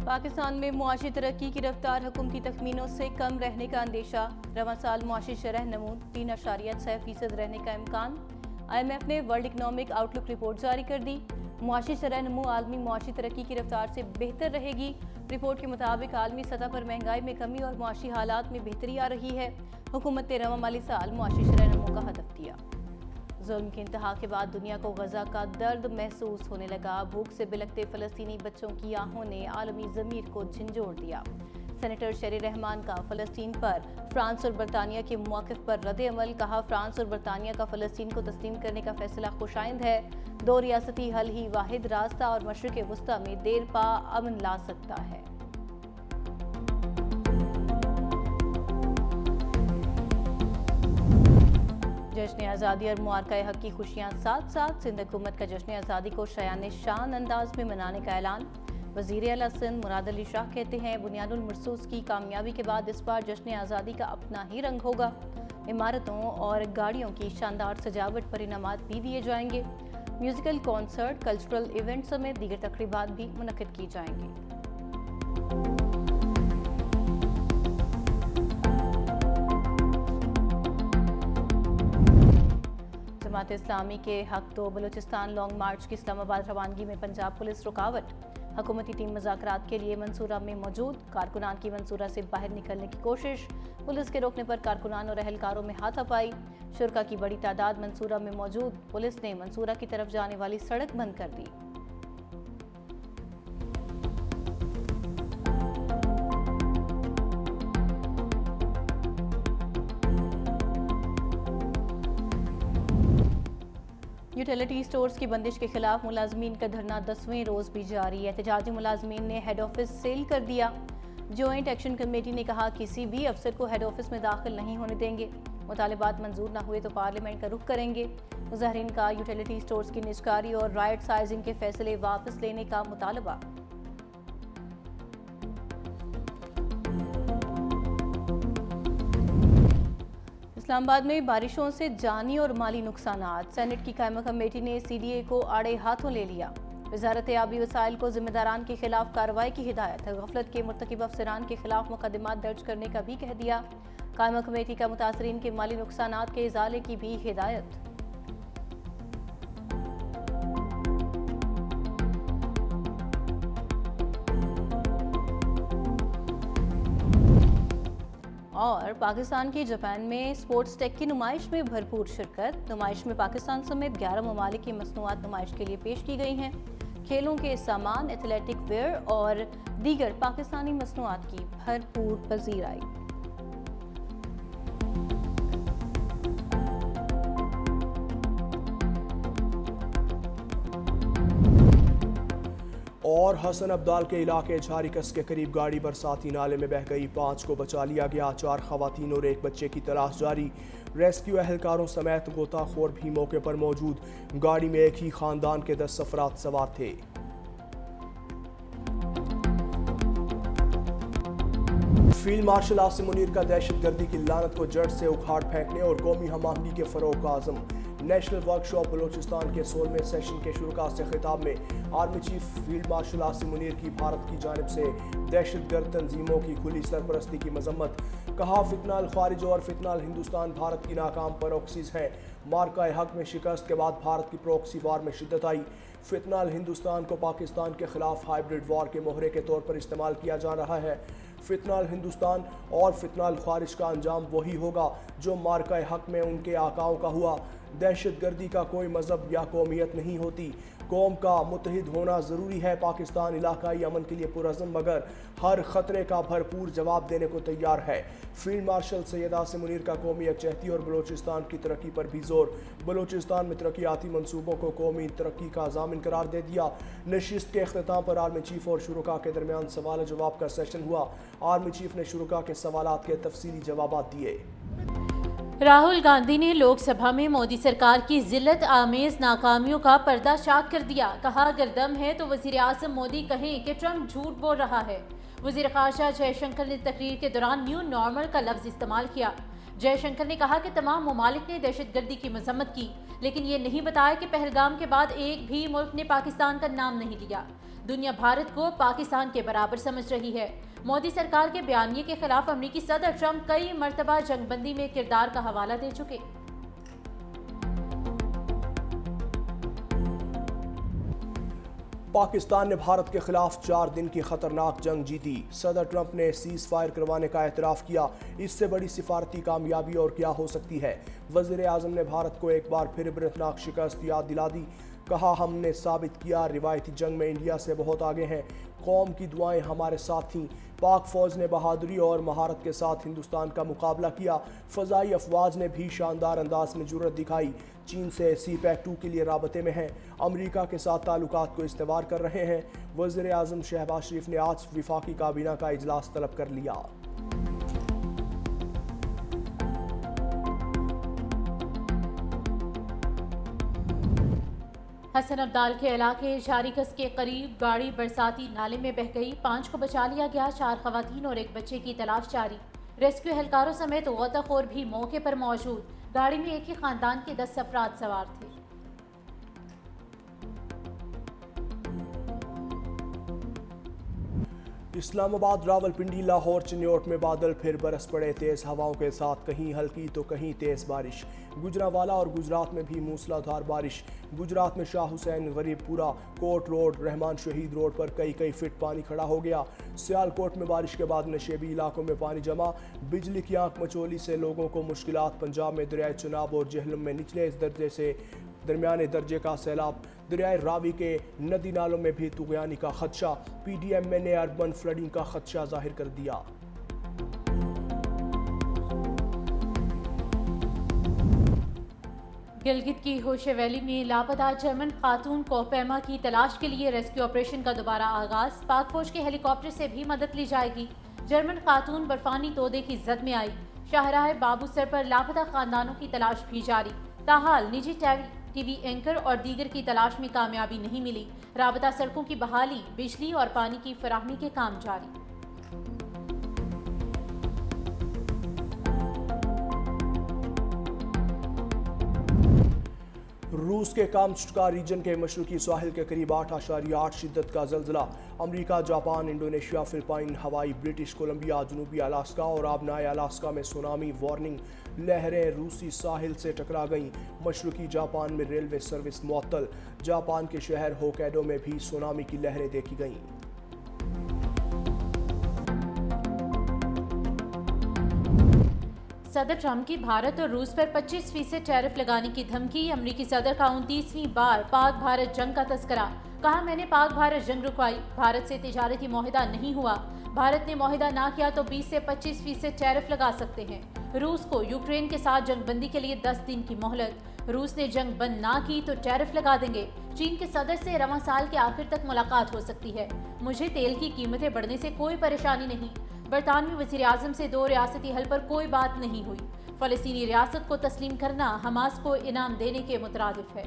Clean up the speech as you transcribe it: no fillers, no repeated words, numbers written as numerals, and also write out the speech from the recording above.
पाकिस्तान में मुआशी तरक्की की रफ्तार हुकूमती तखमीनों से कम रहने का अंदेशा। रवां साल मुआशी शरह नमूद 3.6% रहने का इम्कान। IMF ने वर्ल्ड इकनॉमिक आउटलुक रिपोर्ट जारी कर दी। मुआशी शरह नमू आलमी मुआशी तरक्की की रफ्तार से बेहतर रहेगी। रिपोर्ट के मुताबिक आलमी सतह पर महंगाई में कमी और मुआशी हालात में बेहतरी आ रही है। हुकूमत ने रवां माली साल मुआशी शरह नमू का हदफ दिया। जुल्म की इंतहा के बाद दुनिया को गजा का दर्द महसूस होने लगा। भूख से बिलखते फलस्तीनी बच्चों की आहों ने आलमी ज़मीर को झंझोड़ दिया। सेनेटर शेरी रहमान का फलस्तीन पर फ्रांस और बरतानिया के मौक़िफ़ पर रद्द अमल। कहा, फ्रांस और बरतानिया का फलस्तीन को तस्लीम करने का फैसला खुशाइंद है। 2 रियासती हल ही वाहिद रास्ता और मशरिक़ वुस्ता में देर पा अमन ला सकता है। जश्न आज़ादी और मुबारका हक की खुशियाँ साथ साथ सिंध हुकूमत का जश्न आज़ादी को शायान शान अंदाज में मनाने का ऐलान। वज़ीर आला सिंध मुराद अली शाह कहते हैं, बुनियादुल मरसूस की कामयाबी के बाद इस बार जश्न आज़ादी का अपना ही रंग होगा। इमारतों और गाड़ियों की शानदार सजावट पर इनामात भी दिए जाएंगे। म्यूजिकल कॉन्सर्ट, कल्चरल इवेंट समेत दीगर तकरीबात भी मुनक्किद की जाएंगी। जमात इस्लामी के हक तो बलूचिस्तान लॉन्ग मार्च की इस्लामाबाद रवानगी में पंजाब पुलिस रुकावट। हुकूमती टीम मुज़ाकरात के लिए मंसूरा में मौजूद। कारकुनान की मंसूरा से बाहर निकलने की कोशिश। पुलिस के रोकने पर कारकुनान और अहलकारों में हाथापाई। शुरका की बड़ी तादाद मंसूरा में मौजूद। पुलिस ने मंसूरा की तरफ जाने वाली सड़क बंद कर दी। यूटिलिटी स्टोर्स की बंदिश के खिलाफ मुलाजमीन का धरना 10वें रोज भी जारी है। एहतजाजी मुलाजमीन ने हेड ऑफिस सील कर दिया। जॉइंट एक्शन कमेटी ने कहा, किसी भी अफसर को हेड ऑफिस में दाखिल नहीं होने देंगे। मुतालिबात मंजूर न हुए तो पार्लियामेंट का रुख करेंगे। मुजाहरीन का यूटिलिटी स्टोर्स की निजकारी और राइट साइजिंग के फैसले वापस लेने का मुतालबा। इस्लामाबाद में बारिशों से जानी और माली नुकसानात। सेनेट की कायमा कमेटी ने CDA को आड़े हाथों ले लिया। वजारत आबी वसाइल को जिम्मेदारान के खिलाफ कार्रवाई की हिदायत। गफलत के मुर्तकिब अफसरान के खिलाफ मुकदमात दर्ज करने का भी कह दिया। कायमा कमेटी का मुतासरीन के माली नुकसानात के इजाले की भी हिदायत। और पाकिस्तान की जापान में स्पोर्ट्स टेक की नुमाइश में भरपूर शिरकत। नुमाइश में पाकिस्तान समेत 11 ममालिक की मसनूआत नुमाइश के लिए पेश की गई हैं। खेलों के सामान, एथलेटिक वेयर और दीगर पाकिस्तानी मसनूआत की भरपूर पजीराई। और हसन अब्दाल के इलाके झारीकस के करीब गाड़ी बरसाती नाले में बह गई। 5 को बचा लिया गया। 4 खवातीन और 1 बच्चे की तलाश जारी। रेस्क्यू एहलकारों समेत गोताखोर भी मौके पर मौजूद। गाड़ी में एक ही खानदान के 10 अफराद सवार थे। फील्ड मार्शल आसिम मुनीर का दहशतगर्दी की लानत को जड़ से उखाड़ फेंकने और कौमी हम आहंगी के फरोग का आज़म। नेशनल वर्कशॉप बलूचिस्तान के 16वें सेशन के शुरुआत से खिताब में army chief field marshal Asim Munir की भारत की जानिब से दहशतगर्द तंजीमों की खुली सरपरस्ती की मजम्मत। कहा, फितनाल खारिज और फितनाल हिंदुस्तान भारत की नाकाम प्रोक्सीज हैं। मार्का हक में शिकस्त के बाद भारत की प्रोक्सी वार में शिद्दत आई। फितनाल हिंदुस्तान को पाकिस्तान के खिलाफ हाइब्रिड वार के मोहरे के तौर पर इस्तेमाल किया जा रहा है। फितनाल हिंदुस्तान और फितनाल खारिज का अंजाम वही होगा जो मार्का हक में उनके आकाओं का हुआ। दहशतगर्दी का कोई मजहब या कौमियत नहीं होती। कौम का मुत्तहिद होना ज़रूरी है। पाकिस्तान इलाकाई अमन के लिए पुरअज़्म मगर हर ख़तरे का भरपूर जवाब देने को तैयार है। फील्ड मार्शल सैयद आसिम मुनीर का कौमी यकजहती और बलूचिस्तान की तरक्की पर भी जोर। बलूचिस्तान में तरक्याती मनसूबों को कौमी तरक्की का ज़ामिन करार दे दिया। नशिस्त के अख्तिताम पर आर्मी चीफ और शुरुका के दरमियान सवाल जवाब का सेशन हुआ। आर्मी चीफ ने शुरुका के सवालात के तफसीली जवाब दिए। राहुल गांधी ने लोकसभा में मोदी सरकार की जिल्लत आमेज नाकामियों का पर्दाशाक कर दिया। कहा, अगर दम है तो वजीर आज़म मोदी कहें कि ट्रंप झूठ बोल रहा है। वजीर खारजा जयशंकर ने तकरीर के दौरान न्यू नॉर्मल का लफ्ज इस्तेमाल किया। जयशंकर ने कहा कि तमाम ममालिक ने दहशतगर्दी की मजम्मत की, लेकिन ये नहीं बताया कि पहलगाम के बाद एक भी मुल्क ने पाकिस्तान का नाम नहीं लिया। दुनिया भारत को पाकिस्तान के बराबर समझ रही है। मोदी सरकार के बयानिए के खिलाफ अमेरिकी सदर ट्रंप कई मर्तबा जंगबंदी में किरदार का हवाला दे चुके। पाकिस्तान ने भारत के खिलाफ 4 दिन की खतरनाक जंग जीती। सदर ट्रंप ने सीज फायर करवाने का एतराफ़ किया। इससे बड़ी सिफारती कामयाबी और क्या हो सकती है। वज़ीर आज़म ने भारत को एक बार फिर इबरतनाक शिकस्त याद दिला दी। कहा, हमने साबित किया रिवायती जंग में इंडिया से बहुत आगे हैं। कौम की दुआएं हमारे साथ थीं। पाक फौज ने बहादुरी और महारत के साथ हिंदुस्तान का मुकाबला किया। फ़ज़ाई अफवाज ने भी शानदार अंदाज में जुर्रत दिखाई। चीन से CPEC-2 के लिए राबते में हैं। अमेरिका के साथ ताल्लुकात को इस्तेवार कर रहे हैं। वज़ीर आज़म शहबाज शरीफ ने आज विफाकी काबीना का इजलास तलब कर लिया। हसन अब्दाल के इलाके शारीकस के करीब गाड़ी बरसाती नाले में बह गई। 5 को बचा लिया गया। 4 खवातीन और एक बच्चे की तलाश जारी। रेस्क्यू एहलकारों समेत गौताखोर भी मौके पर मौजूद। गाड़ी में एक ही खानदान के 10 अफराद सवार थे। इस्लामाबाद, रावलपिंडी, लाहौर, चिन्योट में बादल फिर बरस पड़े। तेज हवाओं के साथ कहीं हल्की तो कहीं तेज बारिश। गुजरांवाला और गुजरात में भी मूसलाधार बारिश। गुजरात में शाह हुसैन, गरीबपुरा, कोट रोड, रहमान शहीद रोड पर कई फीट पानी खड़ा हो गया। सियालकोट में बारिश के बाद नशेबी इलाकों में पानी जमा। बिजली की आंख मचोली से लोगों को मुश्किलात। पंजाब में दरियाए चुनाब और जेहलम में निचले दर्जे से दरमियाने दर्जे का सैलाब। दरियाए रावी के नदी नालों में भी तुगयानी का खदशा। PDMA ने अर्बन फ्लडिंग का खदशा जाहिर कर दिया। गिलगित की होशे वैली में लापता जर्मन खातून कोहपैमा की तलाश के लिए रेस्क्यू ऑपरेशन का दोबारा आगाज। पाक फौज के हेलीकॉप्टर से भी मदद ली जाएगी। जर्मन खातून बर्फानी तोदे की जद में आई। शाहराह बाबू सर पर लापता खानदानों की तलाश भी जारी। ताहाल निजी टीवी एंकर और दीगर की तलाश में कामयाबी नहीं मिली। राबता सड़कों की बहाली, बिजली और पानी की फराहमी के काम जारी। रूस के कामचुटका रीजन के मशरकी साहिल के करीब 8.8 शिद्दत का जल्जला। अमेरिका, जापान, इंडोनेशिया, फिलिपाइन, हवाई, ब्रिटिश कोलंबिया, जनूबी अलास्का और आबनाए अलास्का में सुनामी वार्निंग। लहरें रूसी साहिल से टकरा गईं। मशरकी जापान में रेलवे सर्विस मुअत्तल। जापान के शहर होकैडो में भी सुनामी की लहरें देखी गईं। सदर ट्रंप की भारत और रूस पर 25% टैरिफ लगाने की धमकी। अमेरिकी सदर का 29वीं बार पाक भारत जंग का तस्करा। कहा, मैंने पाक भारत जंग रुकवाई। भारत से तिजारती मुआहदा नहीं हुआ। भारत ने मुआहदा ना किया तो 20 से 25% टैरिफ लगा सकते हैं। रूस को यूक्रेन के साथ जंगबंदी के लिए 10 दिन की मोहलत। रूस ने जंग बंद ना की तो टैरिफ लगा देंगे। चीन के सदर से रवां साल के आखिर तक मुलाकात हो सकती है। मुझे तेल की कीमतें बढ़ने से कोई परेशानी नहीं। बरतानवी वज़ीर आज़म से 2 रियासती हल पर कोई बात नहीं हुई। फ़लस्तीनी रियासत को तस्लीम करना हमास को इनाम देने के मुतरादिफ है।